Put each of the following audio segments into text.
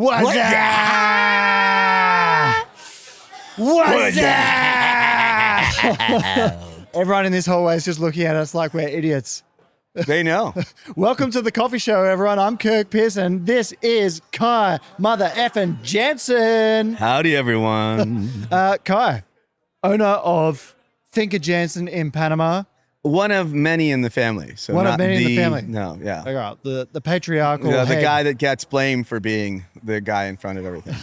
What's that? What's that? Everyone in this hallway is just looking at us like we're idiots. They know. Welcome to the coffee show, everyone. I'm Kirk Pearson. This is Kai, mother effing Janson. Howdy, everyone. Kai, owner of Thinker Janson in Panama. One of many in the family. So One of not many in the family. No, yeah. All right, the patriarchal The head. guy that gets blamed for being the guy in front of everything.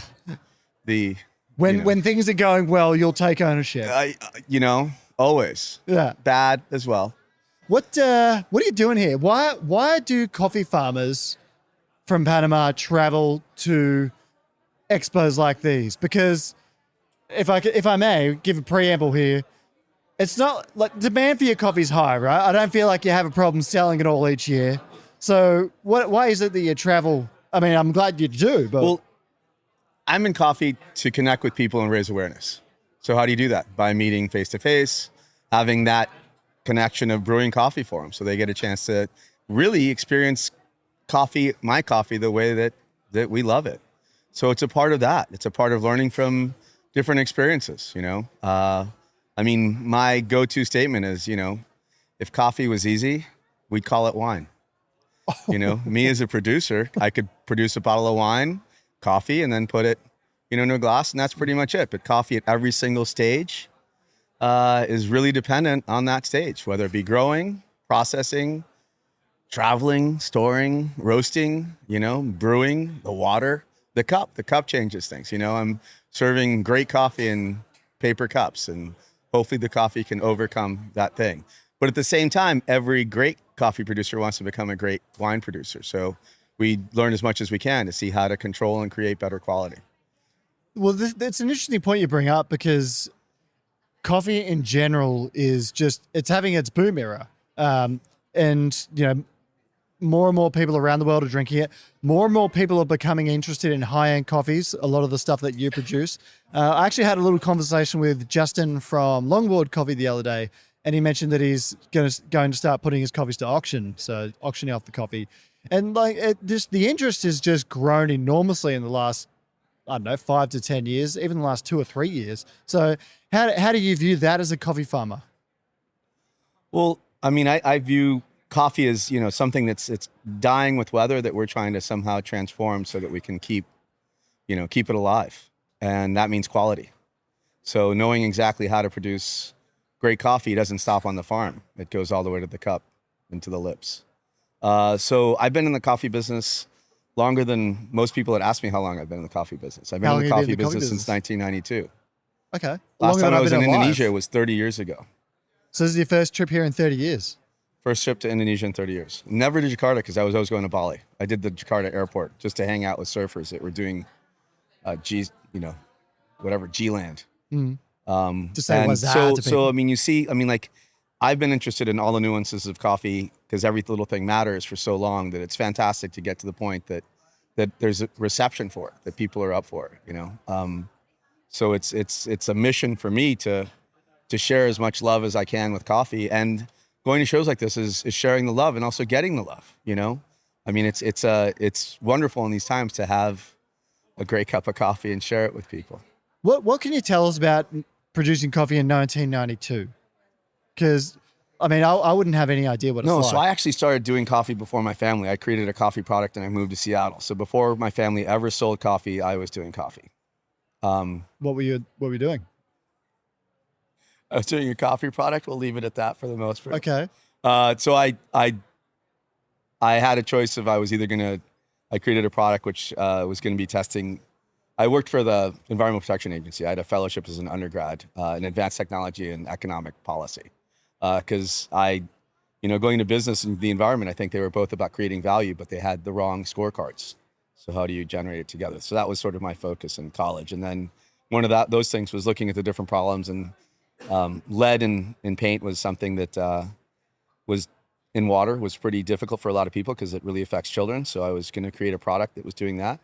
When things are going well, you'll take ownership. Always. Yeah. Bad as well. What are you doing here? Why do coffee farmers from Panama travel to expos like these? Because if I may give a preamble here, it's not like demand for your coffee is high, right? I don't feel like you have a problem selling it all each year. So why is it that you travel? I mean, I'm glad you do, but Well, I'm in coffee to connect with people and raise awareness. So how do you do that? By meeting face to face, having that connection of brewing coffee for them, so they get a chance to really experience my coffee, the way that we love it. So it's a part of that. It's a part of learning from different experiences. My go-to statement is, if coffee was easy, we'd call it wine. Me as a producer, I could produce a bottle of wine, coffee, and then put it, in a glass, and that's pretty much it. But coffee at every single stage is really dependent on that stage, whether it be growing, processing, traveling, storing, roasting, brewing, the water, the cup. The cup changes things. I'm serving great coffee in paper cups, and hopefully the coffee can overcome that thing. But at the same time, every great coffee producer wants to become a great wine producer. So we learn as much as we can to see how to control and create better quality. Well, that's an interesting point you bring up, because coffee in general is it's having its boom era. More and more people around the world are drinking it. More and more people are becoming interested in high-end coffees, a lot of the stuff that you produce. I actually had a little conversation with Justin from Longboard Coffee the other day, and he mentioned that he's going to start putting his coffees to auction, so auctioning off the coffee. And the interest has just grown enormously in the last, 5 to 10 years, even the last 2 or 3 years. So how do you view that as a coffee farmer? Well, I view coffee as, something it's dying with weather that we're trying to somehow transform so that we can keep it alive. And that means quality. So knowing exactly how to produce great coffee doesn't stop on the farm. It goes all the way to the cup and to the lips. So I've been in the coffee business longer than most people that ask me how long I've been in the coffee business. I've been in the coffee business since 1992. Okay. Last time I was in Indonesia was 30 years ago. So this is your first trip here in 30 years? First trip to Indonesia in 30 years. Never to Jakarta, because I was always going to Bali. I did the Jakarta airport just to hang out with surfers that were doing G-land. Mm. To say what's that to people. I've been interested in all the nuances of coffee because every little thing matters for so long that it's fantastic to get to the point that there's a reception for it, that people are up for it, So it's a mission for me to share as much love as I can with coffee, and going to shows like this is sharing the love and also getting the love, It's wonderful in these times to have a great cup of coffee and share it with people. What can you tell us about producing coffee in 1992? Because, I wouldn't have any idea what it's like. No, so I actually started doing coffee before my family. I created a coffee product and I moved to Seattle. So before my family ever sold coffee, I was doing coffee. What were you doing? I was doing a coffee product. We'll leave it at that for the most part. Okay. So I had a choice of I created a product which was going to be testing. I worked for the Environmental Protection Agency. I had a fellowship as an undergrad in advanced technology and economic policy. Because going to business and the environment, I think they were both about creating value, but they had the wrong scorecards. So how do you generate it together? So that was sort of my focus in college. And then one of those things was looking at the different problems, and lead in paint was something that was in water, was pretty difficult for a lot of people because it really affects children. So I was going to create a product that was doing that.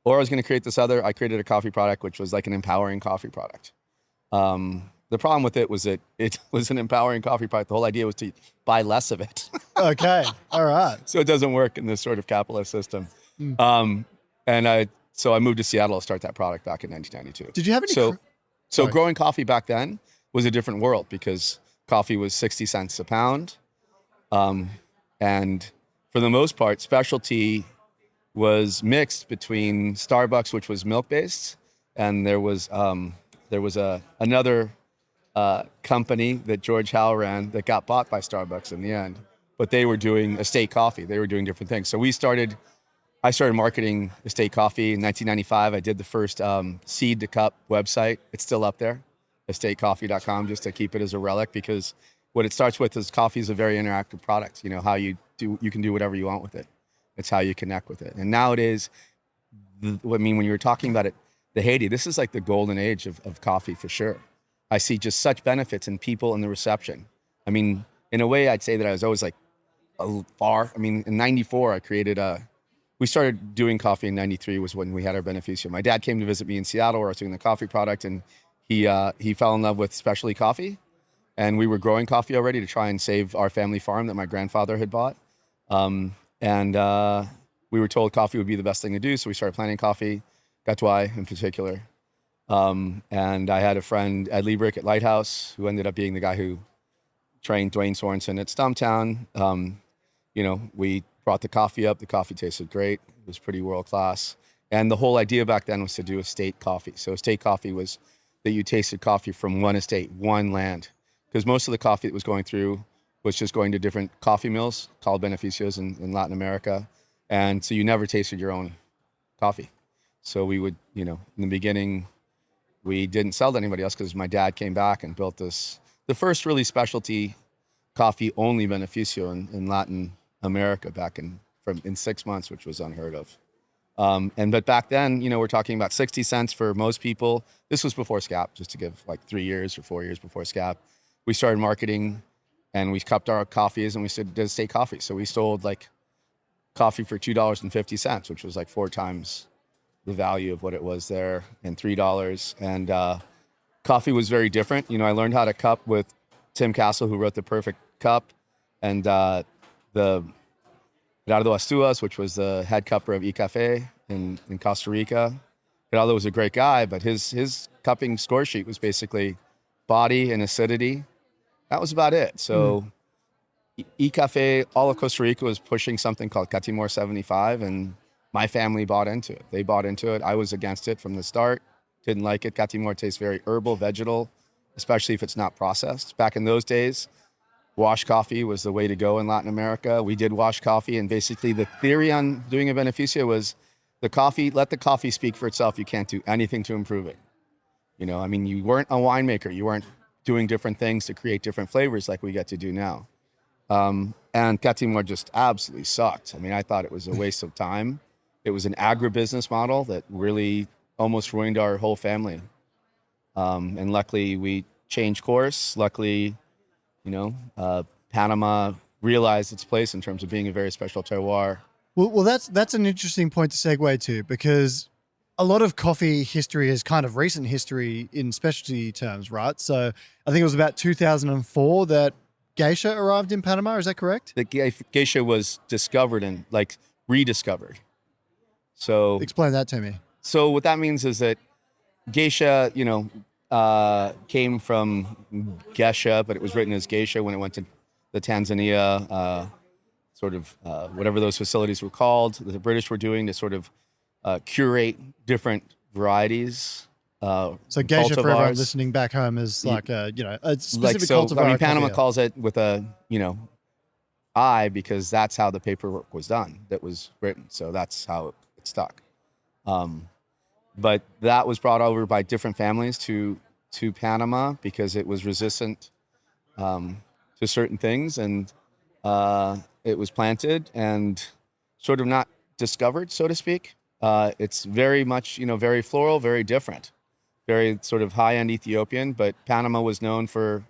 Or I was going to create I created a coffee product, which was like an empowering coffee product. The problem with it was that it was an empowering coffee product. The whole idea was to buy less of it. Okay. All right. So it doesn't work in this sort of capitalist system. Mm. And So I moved to Seattle to start that product back in 1992. Did you have any? So Sorry. growing coffee back then was a different world because coffee was 60 cents a pound. And for the most part, specialty was mixed between Starbucks, which was milk-based, and there was another company that George Howe ran that got bought by Starbucks in the end. But they were doing estate coffee. They were doing different things. So I started marketing estate coffee in 1995. I did the first seed to cup website. It's still up there, estatecoffee.com, just to keep it as a relic, because what it starts with is coffee is a very interactive product. You know, you can do whatever you want with it. It's how you connect with it. And nowadays, when you were talking about it, the heyday, this is like the golden age of coffee for sure. I see just such benefits in people and the reception. I mean, in a way, I'd say that I was always like far. I mean, in 94, I created we started doing coffee in 93 was when we had our beneficio. My dad came to visit me in Seattle where I was doing the coffee product, and he fell in love with specialty coffee. And we were growing coffee already to try and save our family farm that my grandfather had bought. We were told coffee would be the best thing to do, so we started planting coffee, Gatois in particular. And I had a friend, Ed Liebrick at Lighthouse, who ended up being the guy who trained Dwayne Sorensen at Stumptown. We brought the coffee up. The coffee tasted great. It was pretty world-class. And the whole idea back then was to do estate coffee. So estate coffee was that you tasted coffee from one estate, one land. Because most of the coffee that was going through was just going to different coffee mills called beneficios in Latin America. And so you never tasted your own coffee. So we would, in the beginning, we didn't sell to anybody else because my dad came back and built the first really specialty coffee only beneficio in Latin America back in 6 months, which was unheard of. But back then, we're talking about 60 cents for most people. This was before SCAP, just to give like 3 years or 4 years before SCAP. We started marketing and we cupped our coffees and we did estate coffee. So we sold like coffee for $2.50, which was like 4 times the value of what it was there, and $3. And coffee was very different. I learned how to cup with Tim Castle, who wrote The Perfect Cup, and the Gerardo Astuas, which was the head cupper of Icafe in Costa Rica. Gerardo was a great guy, but his cupping score sheet was basically body and acidity. That was about it. So Icafe, all of Costa Rica was pushing something called Catimor 75, and my family bought into it. They bought into it. I was against it from the start. Didn't like it. Catimor tastes very herbal, vegetal, especially if it's not processed. Back in those days, wash coffee was the way to go in Latin America. We did wash coffee, and basically the theory on doing a beneficio was let the coffee speak for itself. You can't do anything to improve it. You weren't a winemaker. You weren't doing different things to create different flavors like we get to do now. And Catimor just absolutely sucked. I thought it was a waste of time. It was an agribusiness model that really almost ruined our whole family. And luckily we changed course. Luckily, Panama realized its place in terms of being a very special terroir. Well, that's an interesting point to segue to, because a lot of coffee history is kind of recent history in specialty terms, right? So I think it was about 2004 that Geisha arrived in Panama. Is that correct? The Geisha was discovered and rediscovered. So explain that to me. So what that means is that Geisha, came from Geisha, but it was written as Geisha when it went to the Tanzania, whatever those facilities were called, that the British were doing to sort of curate different varieties. So Geisha, for everyone listening back home, is like a specific cultivar. Panama calls it with a I, because that's how the paperwork was done that was written. So that's how it stuck. But that was brought over by different families to Panama because it was resistant to certain things, and it was planted and sort of not discovered, so to speak. It's very much, very floral, very different, very sort of high-end Ethiopian, but Panama was known for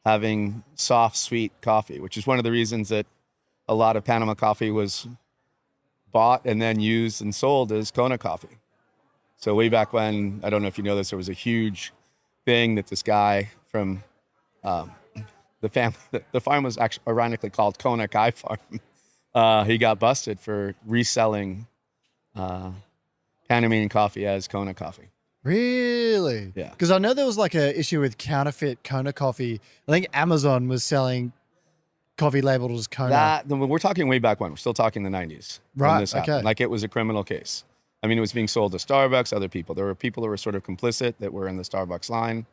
having soft, sweet coffee, which is one of the reasons that a lot of Panama coffee was bought and then used and sold as Kona coffee. So way back when, I don't know if you know this, there was a huge thing that this guy from the farm was actually ironically called Kirk and Kai farm. He got busted for reselling Panamanian coffee as Kona coffee. Really? Yeah. Because I know there was like a issue with counterfeit Kona coffee. I think Amazon was selling coffee labeled as Kona. We're talking way back when. We're still talking the 90s. When Right, this happened. okay. Like it was a criminal case. I mean, it was being sold to Starbucks, other people. There were people that were sort of complicit that were in the Starbucks line.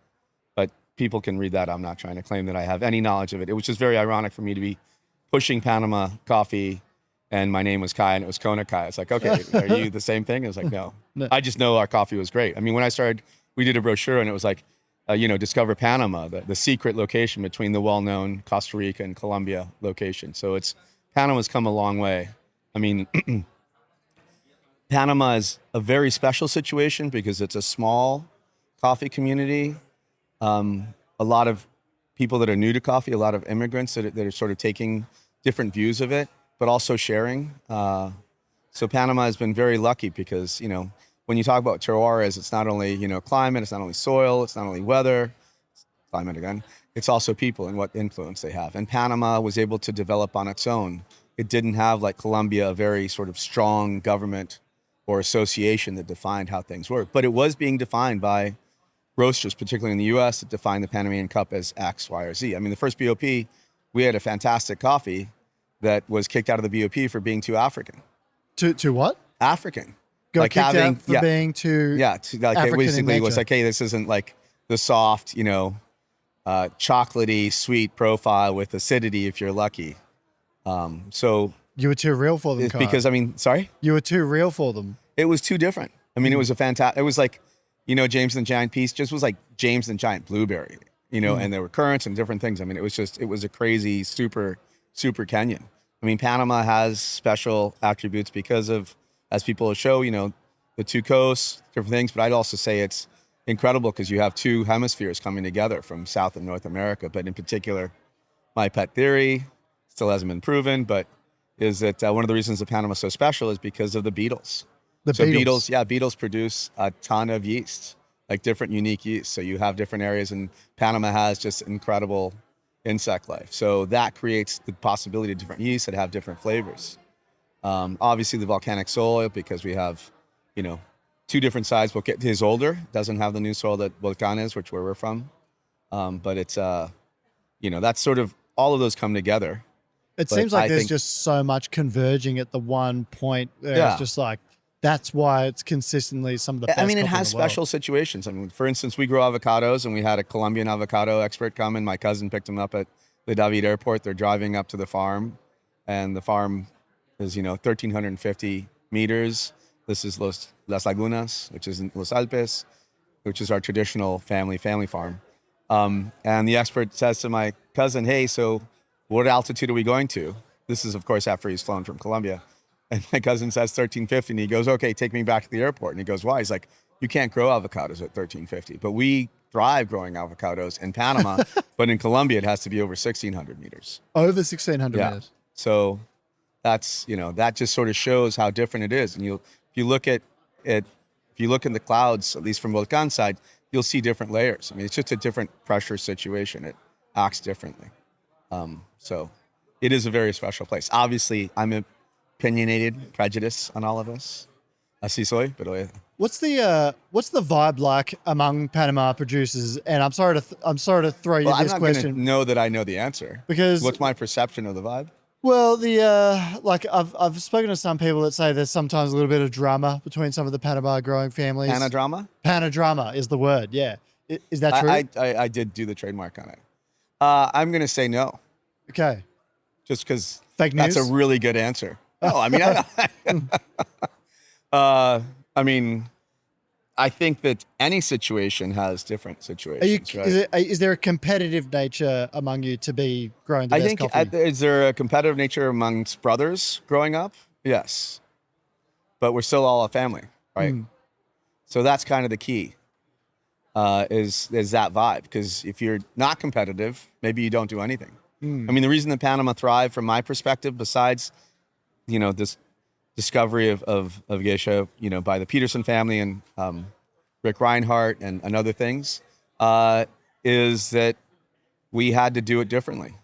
But people can read that. I'm not trying to claim that I have any knowledge of it. It was just very ironic for me to be pushing Panama coffee and my name was Kai and it was Kona Kai. It's like, okay, are you the same thing? I was like, no. I just know our coffee was great. I mean, when I started, we did a brochure and it was like, discover Panama, the secret location between the well-known Costa Rica and Colombia location. So Panama's come a long way. I mean, Panama is a very special situation because it's a small coffee community. A lot of people that are new to coffee, a lot of immigrants that are sort of taking different views of it, but also sharing. So Panama has been very lucky because, when you talk about terroir, it's not only, climate, it's not only soil, it's not only weather, climate again, it's also people and what influence they have. And Panama was able to develop on its own. It didn't have, like Colombia, a very sort of strong government or association that defined how things work. But it was being defined by roasters, particularly in the US, that defined the Panamanian cup as X, Y, or Z. I mean, the first BOP, we had a fantastic coffee that was kicked out of the BOP for being too African. To what? African. Got kicked out for being too African African it basically in was nature. like, hey, this isn't like the soft, chocolatey, sweet profile with acidity if you're lucky. So You were too real for them, it's Kai. because, sorry? You were too real for them. It was too different. I mean, it was a fantastic, it was like, James and the Giant Peach just was like James and the Giant Blueberry, and there were currants and different things. I mean, it was a crazy, super, super Kenyan. I mean, Panama has special attributes because of, as people show, the two coasts, different things. But I'd also say it's incredible because you have two hemispheres coming together from South and North America. But in particular, my pet theory, still hasn't been proven, but is that one of the reasons that Panama is so special is because of the beetles. Beetles produce a ton of yeast, like different unique yeast. So you have different areas, and Panama has just incredible insect life. So that creates the possibility of different yeasts that have different flavors. Obviously, the volcanic soil, because we have, two different sides. Volcan is older, doesn't have the new soil that Volcan is, where we're from. But it's, that's sort of, all of those come together. It seems like there's just so much converging at the one point where it's just like, that's why it's consistently some of the best. I mean, it coffee has in the world. special situations. I mean, for instance, we grow avocados, and we had a Colombian avocado expert come, and my cousin picked him up at the David airport. They're driving up to the farm, and the farm is, 1,350 meters. This is Las Lagunas, which is in Los Alpes, which is our traditional family farm. And the expert says to my cousin, hey, so what altitude are we going to? This is, of course, after he's flown from Colombia. And my cousin says 1,350, and he goes, okay, take me back to the airport. And he goes, why? He's like, you can't grow avocados at 1,350. But we thrive growing avocados in Panama, but in Colombia, it has to be over 1,600 meters. Over 1,600 meters. So that's, that just sort of shows how different it is. And if you look in the clouds, at least from Volcan side, you'll see different layers. I mean, it's just a different pressure situation. It acts differently. So it is a very special place. Obviously, I'm opinionated, prejudice on all of this. Así soy, pero What's the vibe like among Panama producers? And I'm sorry to throw you I'm this not question. going to know that I know the answer. Because what's my perception of the vibe? Well, I've spoken to some people that say there's sometimes a little bit of drama between some of the Panama growing families. Pana-drama? Pana-drama is the word. Yeah, is that true? I did do the trademark on it. I'm going to say no. Okay. Just because Fake news? That's a really good answer. No, I mean, I think that any situation has different situations. Right? Is there a competitive nature among you to be growing the best coffee? Is there a competitive nature amongst brothers growing up? Yes. But we're still all a family, right? So that's kind of the key, is that vibe. Because if you're not competitive, maybe you don't do anything. I mean, the reason that Panama thrived from my perspective, besides, this discovery of Geisha, by the Peterson family and Rick Reinhardt and other things, is that we had to do it differently.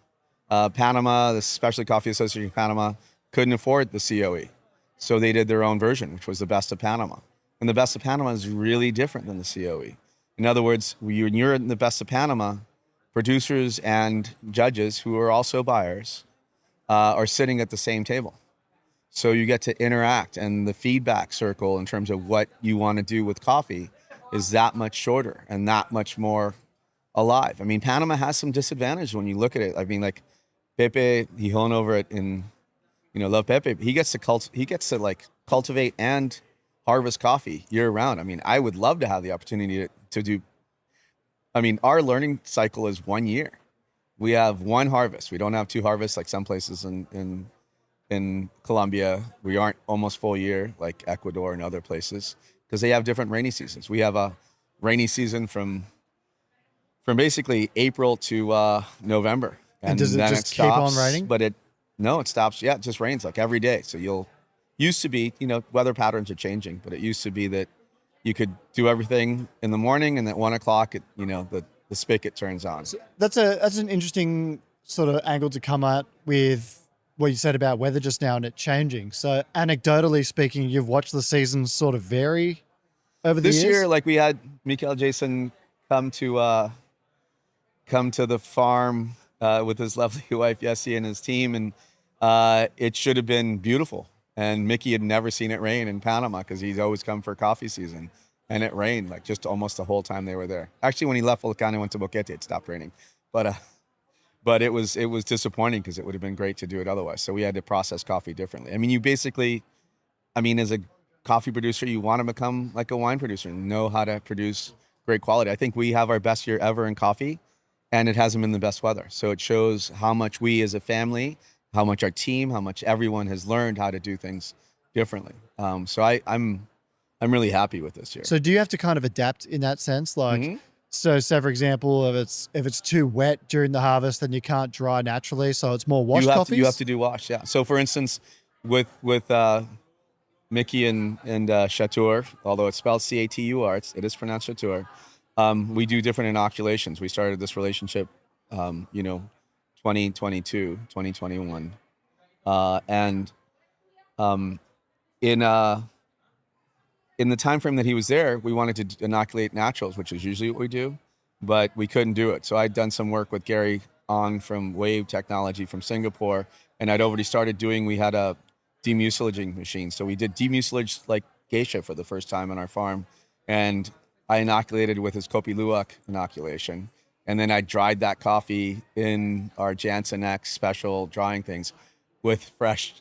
Panama, the Specialty Coffee Association of Panama, couldn't afford the COE. So they did their own version, which was the best of Panama. And the Best of Panama is really different than the COE. In other words, when you're in the Best of Panama, producers and judges who are also buyers are sitting at the same table. So you get to interact, and the feedback circle in terms of what you want to do with coffee is that much shorter and that much more alive. I mean, Panama has some disadvantage when you look at it. I mean, like Pepe Gijon over it in, love Pepe. He gets to like cultivate and harvest coffee year round. I mean, I would love to have the opportunity to do. I mean, our learning cycle is 1 year. We have one harvest. We don't have two harvests like some places in Colombia. We aren't almost full year like Ecuador and other places because they have different rainy seasons. We have a rainy season from basically April to November. And does it just keep on raining? But it stops. Yeah, it just rains like every day. So used to be, weather patterns are changing, but it used to be that you could do everything in the morning and at 1 o'clock, the spigot turns on. So that's an interesting sort of angle to come at with what you said about weather just now and it changing. So anecdotally speaking, you've watched the seasons sort of vary over the years? This year, like we had Mikael Jason come to the farm with his lovely wife, Yessie, and his team. And it should have been beautiful. And Mickey had never seen it rain in Panama because he's always come for coffee season. And it rained like just almost the whole time they were there. Actually, when he left Volcán and went to Boquete, it stopped raining. But it was disappointing because it would have been great to do it otherwise. So we had to process coffee differently. I mean, as a coffee producer, you want to become like a wine producer and know how to produce great quality. I think we have our best year ever in coffee, and it hasn't been the best weather. So it shows how much we as a family, how much our team, how much everyone has learned how to do things differently. So I'm really happy with this year. So do you have to kind of adapt in that sense? Like, So say for example, if it's too wet during the harvest, then you can't dry naturally. So it's more wash coffees? You have to do wash, yeah. So for instance, with Mickey and Chatur, although it's spelled Catur, it is pronounced Chatur. We do different inoculations. We started this relationship, 2022, 2021. In the time frame that he was there, we wanted to inoculate naturals, which is usually what we do, but we couldn't do it. So I'd done some work with Gary Ong from Wave Technology from Singapore, and I'd already started we had a demucilaging machine. So we did demucilage like geisha for the first time on our farm, and I inoculated with his Kopi Luwak inoculation. And then I dried that coffee in our Janson X special drying things with fresh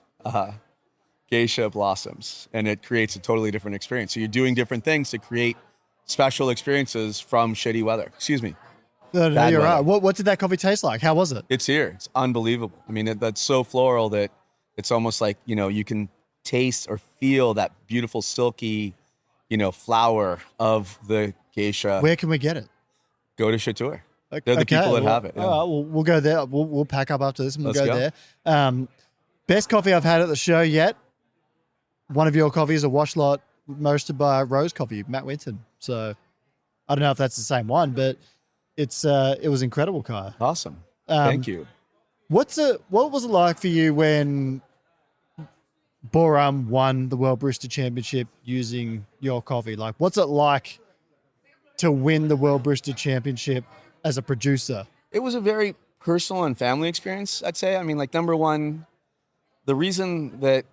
geisha blossoms, and it creates a totally different experience. So you're doing different things to create special experiences from shitty weather. Excuse me. No, you're right. What did that coffee taste like? How was it? It's here. It's unbelievable. I mean, that's so floral that it's almost like, you can taste or feel that beautiful silky, flower of the geisha. Where can we get it? Go to Chatur. They're the people that have it. Yeah. All right, we'll go there. We'll pack up after this and we'll go there. Best coffee I've had at the show yet. One of your coffees, a wash lot roasted by Rose Coffee, Matt Winton. So I don't know if that's the same one, but it was incredible, Kai. Awesome. Thank you. What was it like for you when Boram won the World Barista Championship using your coffee? Like, what's it like to win the World Barista Championship as a producer? It was a very personal and family experience, I'd say. I mean, like, number one, the reason that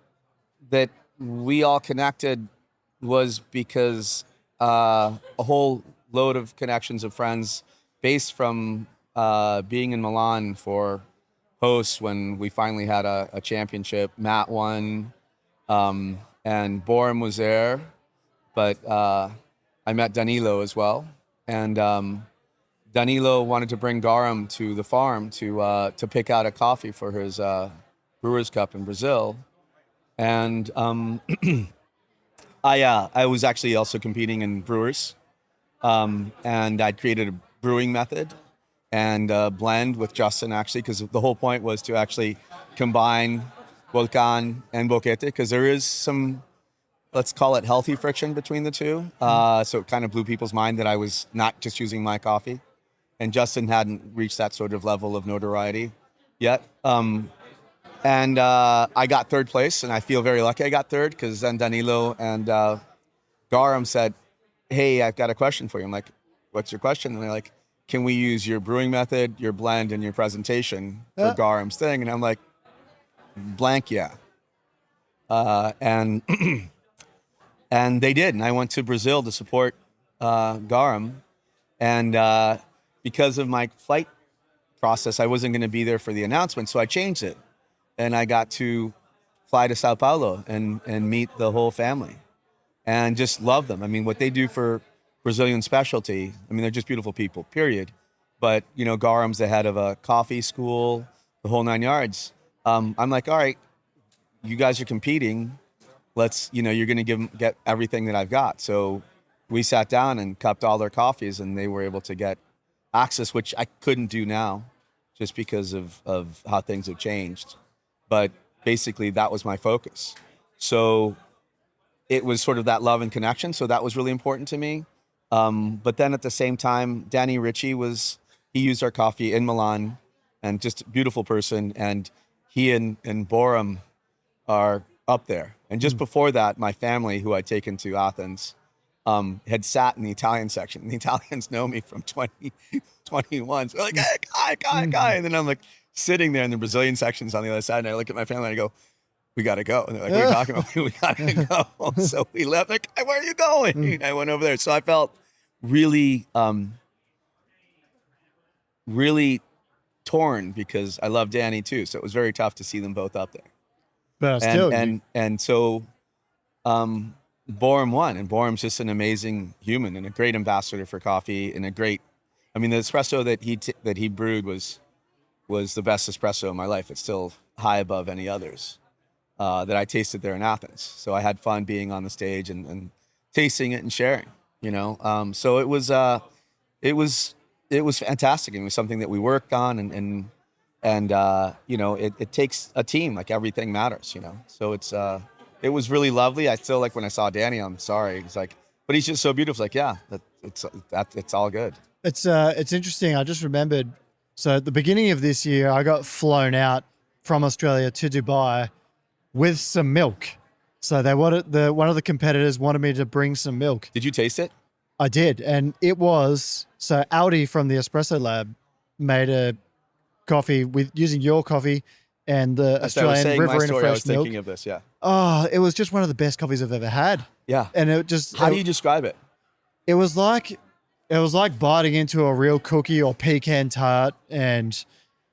we all connected was because a whole load of connections of friends based from being in Milan for hosts when we finally had a championship. Matt won, and Boram was there, but I met Danilo as well. And Danilo wanted to bring Boram to the farm to pick out a coffee for his Brewers Cup in Brazil. And I was actually also competing in Brewers, and I'd created a brewing method and a blend with Justin, actually, because the whole point was to actually combine Volcán and Boquete, because there is some, let's call it, healthy friction between the two. So it kind of blew people's mind that I was not just using my coffee, and Justin hadn't reached that sort of level of notoriety yet. And I got third place, and I feel very lucky I got third, because then Danilo and Garum said, "Hey, I've got a question for you." I'm like, "What's your question?" And they're like, "Can we use your brewing method, your blend, and your presentation for Garum's thing?" And I'm like, "Blank, yeah." And and they did. And I went to Brazil to support Garum. And because of my flight process, I wasn't going to be there for the announcement, so I changed it. And I got to fly to Sao Paulo and meet the whole family and just love them. I mean, what they do for Brazilian specialty, I mean, they're just beautiful people, period. But, you know, Garum's the head of a coffee school, the whole 9 yards. I'm like, all right, you guys are competing. Let's, you know, you're going to get everything that I've got. So we sat down and cupped all their coffees, and they were able to get access, which I couldn't do now just because of how things have changed. But basically that was my focus. So it was sort of that love and connection. So that was really important to me. But then at the same time, Danny Ritchie he used our coffee in Milan, and just a beautiful person. And he and Boram are up there. And just before that, my family, who I'd taken to Athens, had sat in the Italian section. And the Italians know me from 2021. So they're like, "Hey, Kai." And then I'm like sitting there in the Brazilian sections on the other side. And I look at my family and I go, "We got to go." And they're like, "What are you talking about?" "We got to go." So we left. Like, "Where are you going?" And I went over there. So I felt really, really torn because I love Danny too. So it was very tough to see them both up there. But And so Boram won, and Boram's just an amazing human and a great ambassador for coffee, and the espresso that he brewed was the best espresso in my life. It's still high above any others that I tasted there in Athens. So I had fun being on the stage and tasting it and sharing, you know. So it was fantastic. It was something that we worked on, and you know, it takes a team. Like, everything matters, you know. So it was really lovely. I still, like, when I saw Danny, I'm sorry. It's like, but he's just so beautiful. It's like, yeah, it's all good. It's interesting. I just remembered. So at the beginning of this year, I got flown out from Australia to Dubai with some milk. So one of the competitors wanted me to bring some milk. Did you taste it? I did, and it was so Aldi from the Espresso Lab made a coffee using your coffee and the Australian Riverina fresh I was milk. thinking of this, yeah. Oh, it was just one of the best coffees I've ever had. Yeah. And it just How do you describe it? It was like biting into a real cookie or pecan tart and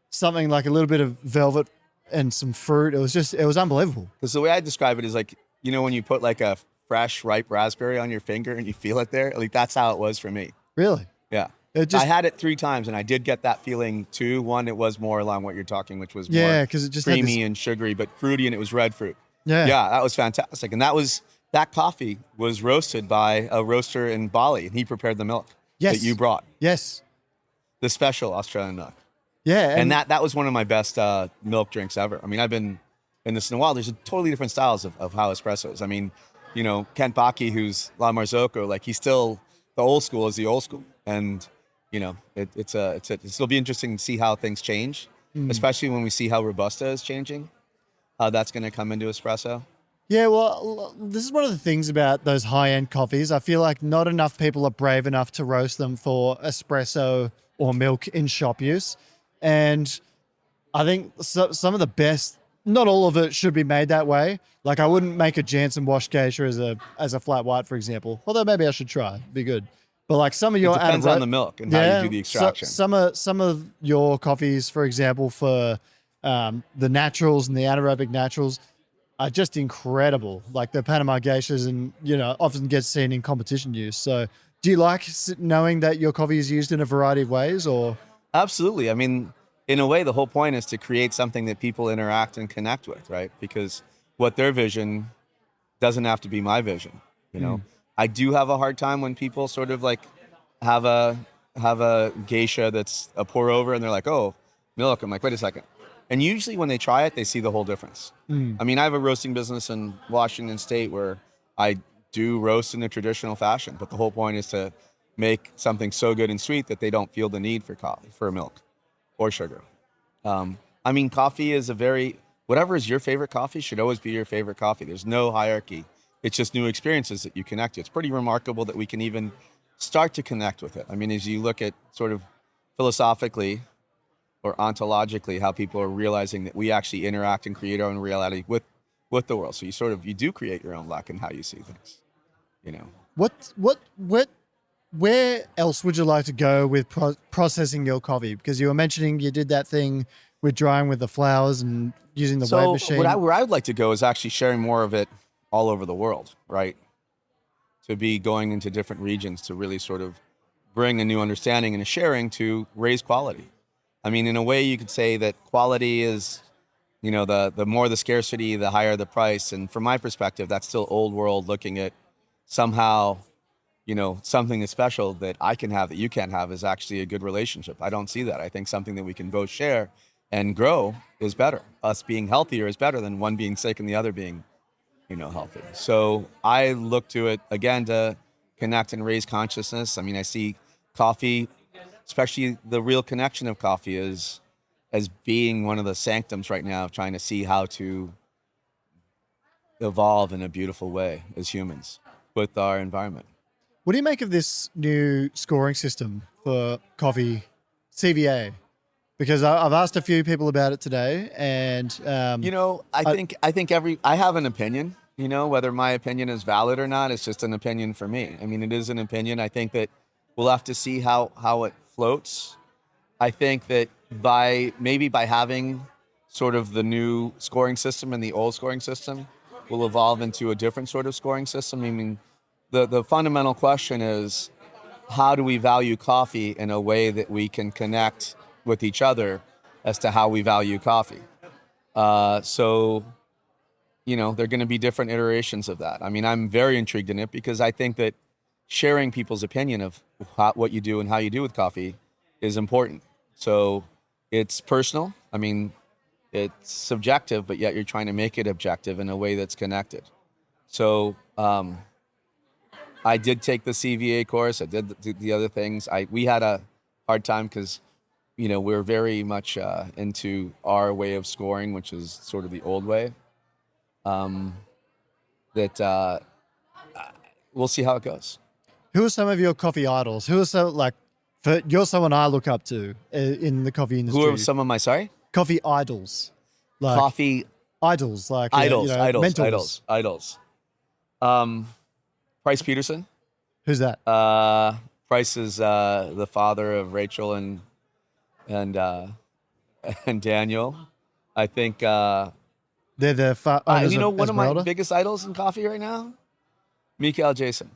something like a little bit of velvet and some fruit. It was unbelievable. Because the way I describe it is like, you know, when you put like a fresh, ripe raspberry on your finger and you feel it there, like, that's how it was for me. Really? Yeah. I had it 3 times, and I did get that feeling too. One, it was more along what you're talking, which was more because it just creamy and sugary, but fruity, and it was red fruit. Yeah. Yeah, that was fantastic. And that coffee was roasted by a roaster in Bali, and he prepared the milk that you brought. Yes. The special Australian milk. Yeah. And that was one of my best milk drinks ever. I mean, I've been in this in a while. There's totally different styles of how espresso is. I mean, you know, Kent Baki, who's La Marzocco, like, he's still, the old school is the old school. And, you know, it'll be interesting to see how things change, especially when we see how Robusta is changing, how that's going to come into espresso. Yeah, well, this is one of the things about those high-end coffees. I feel like not enough people are brave enough to roast them for espresso or milk in shop use. And I think some of the best, not all of it should be made that way. Like, I wouldn't make a Janson washed geisha as a flat white, for example. Although maybe I should try. It'd be good. But like some of your... It depends on the milk and how you do the extraction. Some of your coffees, for example, for the naturals and the anaerobic naturals, are just incredible. Like the Panama geishas, and, you know, often gets seen in competition use. So do you like knowing that your coffee is used in a variety of ways, or? Absolutely. I mean, in a way, the whole point is to create something that people interact and connect with, right? Because what their vision doesn't have to be my vision, you know? I do have a hard time when people sort of like have a geisha that's a pour over and they're like, "Oh, milk." I'm like, wait a second. And usually when they try it, they see the whole difference. I mean, I have a roasting business in Washington State where I do roast in a traditional fashion, but the whole point is to make something so good and sweet that they don't feel the need for milk or sugar. I mean, coffee is whatever is your favorite coffee should always be your favorite coffee. There's no hierarchy it's just new experiences that you connect to. It's pretty remarkable that we can even start to connect with it. I mean, as you look at sort of philosophically or ontologically, how people are realizing that we actually interact and create our own reality with the world. So you do create your own luck in how you see things, you know. Where else would you like to go with processing your coffee? Because you were mentioning you did that thing with drying with the flowers and using the wave machine. Where I would like to go is actually sharing more of it all over the world, right? To be going into different regions to really sort of bring a new understanding and a sharing to raise quality. I mean, in a way, you could say that quality is, you know, the more the scarcity, the higher the price. And from my perspective, that's still old world looking at somehow, you know, something that's special that I can have that you can't have is actually a good relationship. I don't see that. I think something that we can both share and grow is better. Us being healthier is better than one being sick and the other being, you know, healthy. So I look to it, again, to connect and raise consciousness. I mean, I see coffee, especially the real connection of coffee, as being one of the sanctums right now of trying to see how to evolve in a beautiful way as humans with our environment. What do you make of this new scoring system for coffee, CVA? Because I've asked a few people about it today, and you know, I think I have an opinion. You know, whether my opinion is valid or not, it's just an opinion for me. I mean, it is an opinion. I think that we'll have to see how it floats. I think that by having sort of the new scoring system and the old scoring system will evolve into a different sort of scoring system. I mean, the fundamental question is, how do we value coffee in a way that we can connect with each other as to how we value coffee? So, you know, there are going to be different iterations of that. I mean, I'm very intrigued in it because I think that sharing people's opinion of what you do and how you do with coffee is important. So it's personal. I mean, it's subjective, but yet you're trying to make it objective in a way that's connected. So I did take the CVA course. I did the other things. We had a hard time because, you know, we're very much into our way of scoring, which is sort of the old way. We'll see how it goes. Who are some of your coffee idols? Who are you're someone I look up to in the coffee industry? Who are some of my, sorry? Coffee idols. Coffee idols, like idols, mentors. idols. Price Peterson. Who's that? Price is the father of Rachel and Daniel. I think they're the owners you know, of one Esmeralda? of my biggest idols in coffee right now, Mikael Jason.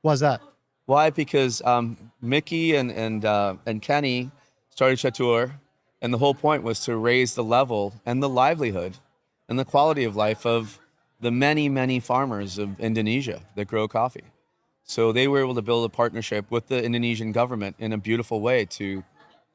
Why's that? Why? Because Mickey and Kenny started Chatur, and the whole point was to raise the level and the livelihood and the quality of life of the many, many farmers of Indonesia that grow coffee. So they were able to build a partnership with the Indonesian government in a beautiful way to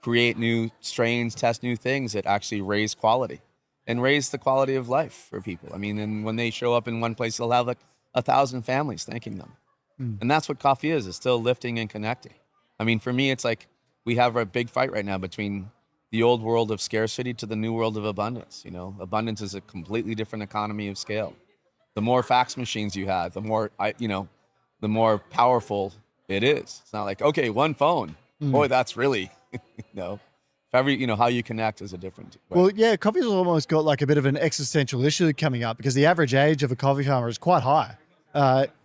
create new strains, test new things that actually raise quality and raise the quality of life for people. I mean, and when they show up in one place, they'll have like 1,000 families thanking them. And that's what coffee is. It's still lifting and connecting. I mean, for me, it's like we have a big fight right now between the old world of scarcity to the new world of abundance. You know, abundance is a completely different economy of scale. The more fax machines you have, the more powerful it is. It's not like, okay, one phone. Boy, that's really, no. How you connect is a different way. Well, yeah, coffee's almost got like a bit of an existential issue coming up because the average age of a coffee farmer is quite high.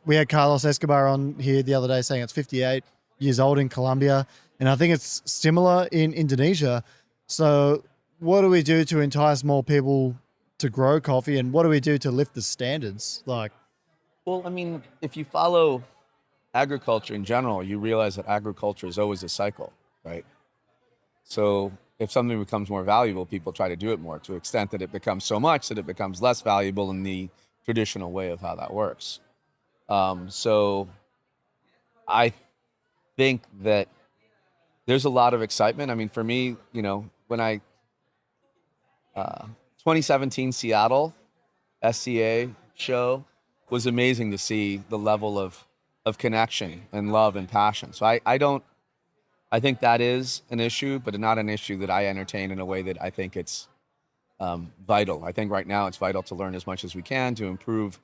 We had Carlos Escobar on here the other day saying it's 58 years old in Colombia, and I think it's similar in Indonesia. So what do we do to entice more people to grow coffee, and what do we do to lift the standards? Well, I mean, if you follow agriculture in general, you realize that agriculture is always a cycle, right? So if something becomes more valuable, people try to do it more to the extent that it becomes so much that it becomes less valuable in the traditional way of how that works. So I think that there's a lot of excitement. I mean, for me, you know, when 2017 Seattle SCA show was amazing to see the level of connection and love and passion. So I think that is an issue, but not an issue that I entertain in a way that I think it's vital. I think right now it's vital to learn as much as we can to improve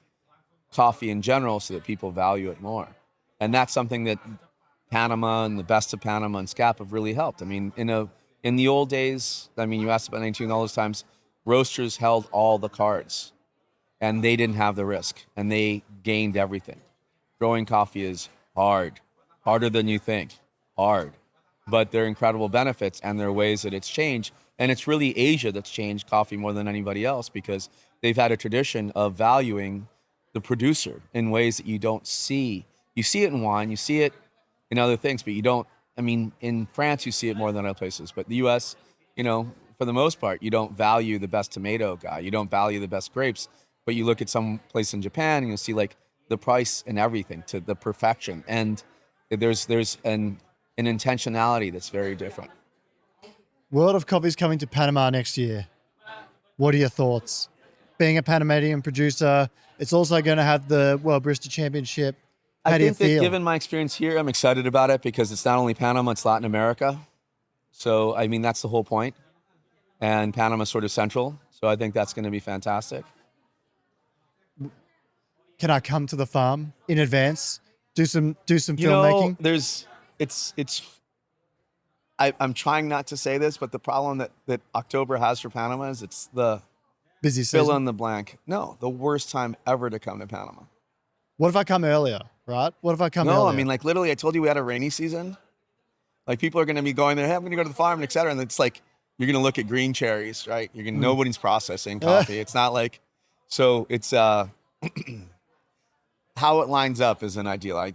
coffee in general so that people value it more. And that's something that Panama and the best of Panama and SCAP have really helped. I mean, in the old days, I mean, you asked about 19 all those times, roasters held all the cards and they didn't have the risk and they gained everything. Growing coffee is hard, harder than you think, hard. But there are incredible benefits and there are ways that it's changed. And it's really Asia that's changed coffee more than anybody else because they've had a tradition of valuing the producer in ways that you don't see. You see it in wine, you see it in other things, but you don't, I mean, in France, you see it more than other places. But the US, you know, for the most part, you don't value the best tomato guy. You don't value the best grapes. But you look at some place in Japan and you'll see like the price and everything to the perfection. And there's an intentionality that's very different. World of Coffee's coming to Panama next year. What are your thoughts? Being a Panamanian producer, it's also going to have the World Barista Championship. How do you think that feel? given my experience here, I'm excited about it because it's not only Panama, it's Latin America. So, I mean, that's the whole point. And Panama's sort of central. So I think that's going to be fantastic. Can I come to the farm in advance? Do some You filmmaking? know, I'm trying not to say this, but the problem that October has for Panama is it's the Busy fill season. in the blank. No, the worst time ever to come to Panama. What if I come earlier, right? What if I come No, earlier? I mean, like literally, I told you we had a rainy season. Like people are going to be going there, hey, I'm going to go to the farm, and et cetera. And it's like, you're going to look at green cherries, right? Nobody's processing coffee. It's not like, so it's, how it lines up is an ideal.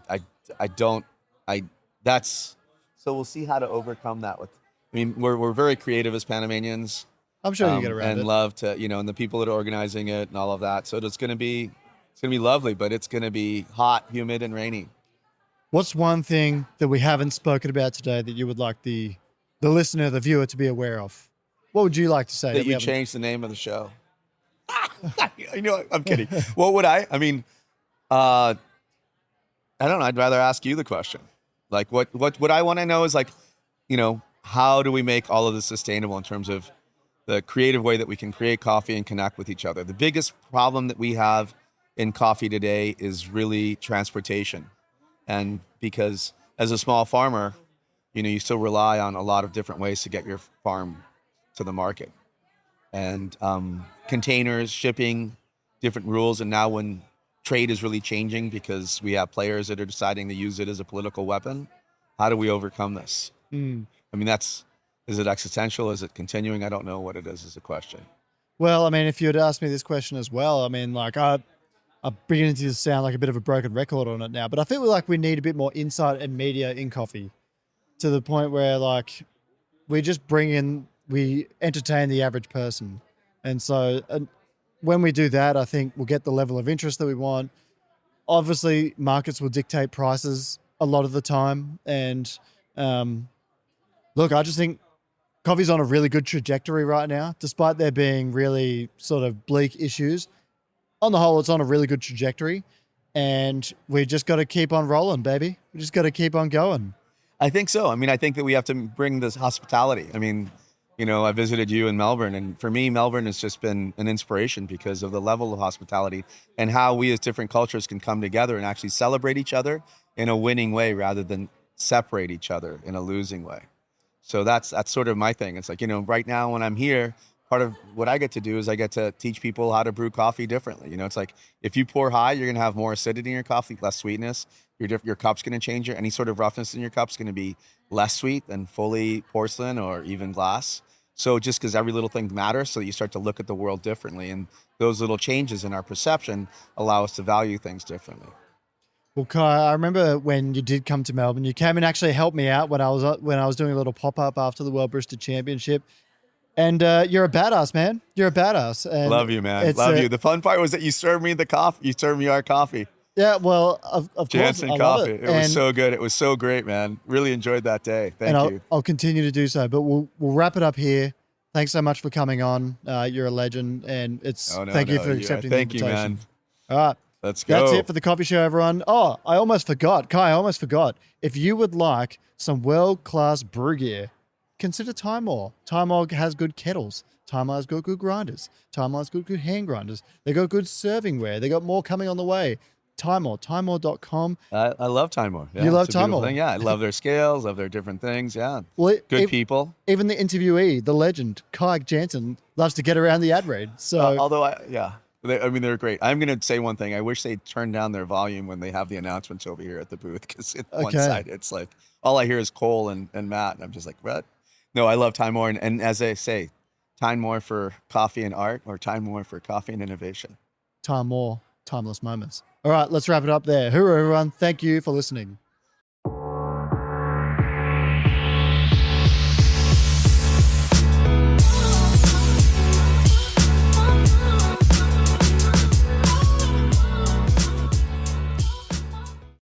So we'll see how to overcome that with, I mean, we're very creative as Panamanians. I'm sure you get around and it. love to, and the people that are organizing it and all of that. So it's going to be lovely, but it's going to be hot, humid, and rainy. What's one thing that we haven't spoken about today that you would like the listener, the viewer, to be aware of? What would you like to say? That we you haven't- changed the name of the show. I'm kidding. What would I? I mean, I don't know. I'd rather ask you the question. Like, what I want to know is like, how do we make all of this sustainable in terms of the creative way that we can create coffee and connect with each other? The biggest problem that we have in coffee today is really transportation. And because as a small farmer, you still rely on a lot of different ways to get your farm to the market. And containers, shipping, different rules. And now when trade is really changing because we have players that are deciding to use it as a political weapon, how do we overcome this? I mean, is it existential? Is it continuing? I don't know what it is a question. Well, I mean, if you had asked me this question as well, I mean, like I'm beginning to sound like a bit of a broken record on it now, but I feel like we need a bit more insight and media in coffee to the point where like we entertain the average person. And so when we do that, I think we'll get the level of interest that we want. Obviously, markets will dictate prices a lot of the time. And look, I just think coffee's on a really good trajectory right now, despite there being really sort of bleak issues. On the whole, it's on a really good trajectory. And we just got to keep on rolling, baby. We just got to keep on going. I think so. I mean, I think that we have to bring this hospitality. I mean, I visited you in Melbourne, and for me, Melbourne has just been an inspiration because of the level of hospitality and how we as different cultures can come together and actually celebrate each other in a winning way rather than separate each other in a losing way. So that's sort of my thing. It's like, right now when I'm here, part of what I get to do is I get to teach people how to brew coffee differently. It's like if you pour high, you're going to have more acidity in your coffee, less sweetness. Your cup's going to change. Any sort of roughness in your cup's going to be less sweet than fully porcelain or even glass. So just because every little thing matters, so you start to look at the world differently. And those little changes in our perception allow us to value things differently. Well, Kai, I remember when you did come to Melbourne, you came and actually helped me out when I was doing a little pop-up after the World Barista Championship. And you're a badass, man. You're a badass. And love you, man. Love you. The fun part was that you served me the coffee. You served me our coffee. Yeah, well, of course, Janson I coffee. love it. It was so good. It was so great, man. Really enjoyed that day. Thank you. I'll continue to do so, but we'll wrap it up here. Thanks so much for coming on. You're a legend, and thank you for accepting the invitation. Thank you, man. All right. Let's go. That's it for the coffee show, everyone. Oh, I almost forgot. Kai, I almost forgot. If you would like some world-class brew gear, consider Timor. Timor has good kettles. Timor's got good grinders. Timor's got good hand grinders. They got good serving ware. They got more coming on the way. timemore.com. I love Timor. Yeah, You love it's a beautiful Timor? thing. Yeah, I love their scales, love their different things. Yeah, Well, good people. even the interviewee, the legend, Kai Janson, loves to get around the ad read. So Although, they're great. I'm going to say one thing. I wish they'd turn down their volume when they have the announcements over here at the booth, because one Okay. side, it's like, all I hear is Cole and Matt, and I'm just like, what? No, I love Time More. And as I say, Time More for coffee and art, or Time More for coffee and innovation. time more, timeless moments. All right, let's wrap it up there. Hooroo, everyone. Thank you for listening.